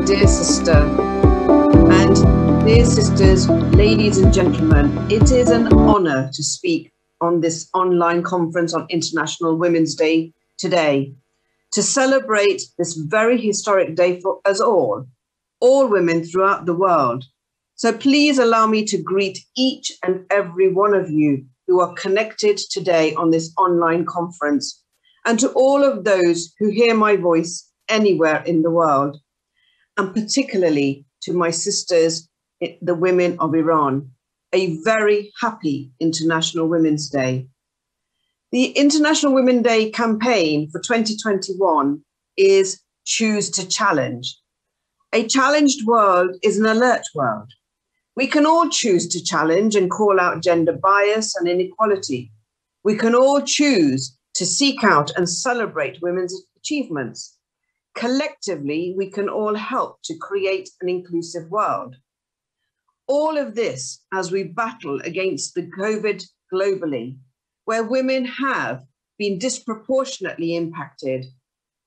dear sister. And dear sisters, ladies and gentlemen, it is an honor to speak on this online conference on International Women's Day today, to celebrate this very historic day for us all women throughout the world. So please allow me to greet each and every one of you who are connected today on this online conference, and to all of those who hear my voice anywhere in the world, and particularly to my sisters, the women of Iran. A very happy International Women's Day. The International Women's Day campaign for 2021 is Choose to Challenge. A challenged world is an alert world. We can all choose to challenge and call out gender bias and inequality. We can all choose to seek out and celebrate women's achievements. Collectively, we can all help to create an inclusive world. All of this as we battle against the COVID globally, where women have been disproportionately impacted.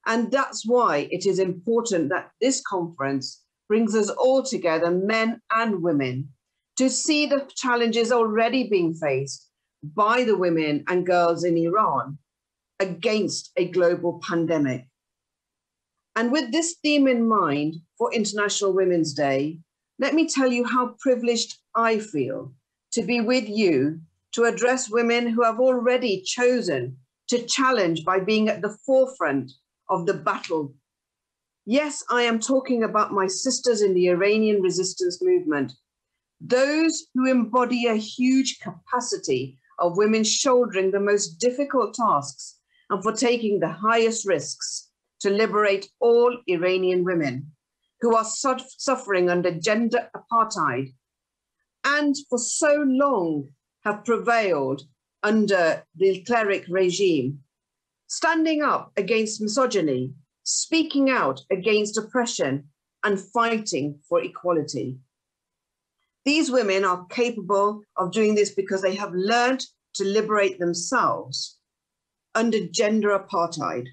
And that's why it is important that this conference brings us all together, men and women, to see the challenges already being faced by the women and girls in Iran against a global pandemic. And with this theme in mind for International Women's Day, let me tell you how privileged I feel to be with you to address women who have already chosen to challenge by being at the forefront of the battle. Yes, I am talking about my sisters in the Iranian resistance movement, those who embody a huge capacity of women shouldering the most difficult tasks and for taking the highest risks to liberate all Iranian women who are suffering under gender apartheid and for so long have prevailed under the cleric regime, standing up against misogyny, speaking out against oppression, and fighting for equality. These women are capable of doing this because they have learned to liberate themselves under gender apartheid.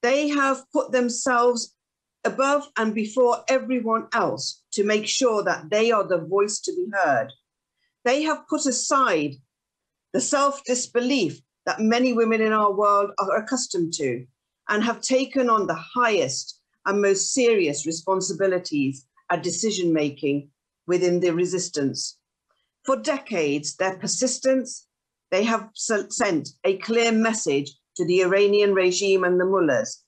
They have put themselves above and before everyone else to make sure that they are the voice to be heard. They have put aside the self-disbelief that many women in our world are accustomed to and have taken on the highest and most serious responsibilities at decision-making within the resistance. For decades, their persistence, they have sent a clear message to the Iranian regime and the mullahs.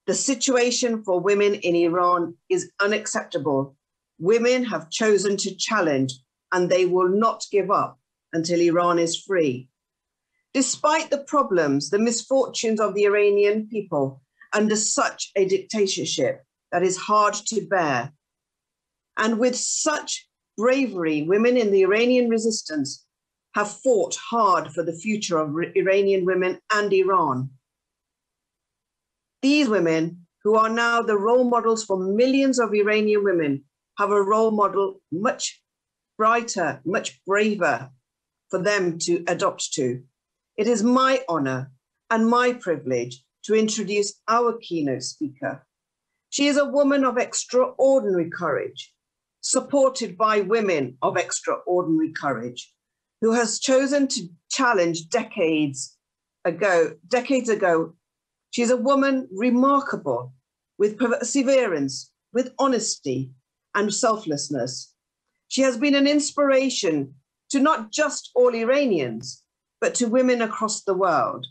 The situation for women in Iran is unacceptable. Women have chosen to challenge, and they will not give up until Iran is free. Despite the problems, the misfortunes of the Iranian people under such a dictatorship that is hard to bear, and with such bravery, women in the Iranian resistance have fought hard for the future of Iranian women and Iran. These women, who are now the role models for millions of Iranian women, have a role model much brighter, much braver for them to adopt to. It is my honor and my privilege to introduce our keynote speaker. She is a woman of extraordinary courage, supported by women of extraordinary courage, who has chosen to challenge decades ago. She's a woman remarkable with perseverance, with honesty and selflessness. She has been an inspiration to not just all Iranians, but to women across the world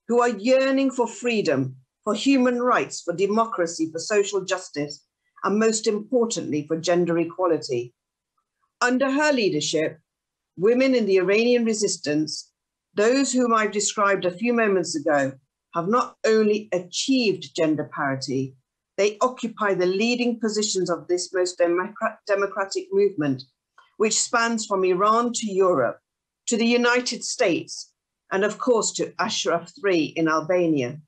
who are yearning for freedom, for human rights, for democracy, for social justice, and most importantly, for gender equality. Under her leadership, women in the Iranian resistance, those whom I've described a few moments ago, have not only achieved gender parity, they occupy the leading positions of this most democratic movement, which spans from Iran to Europe, to the United States, and of course to Ashraf III in Albania.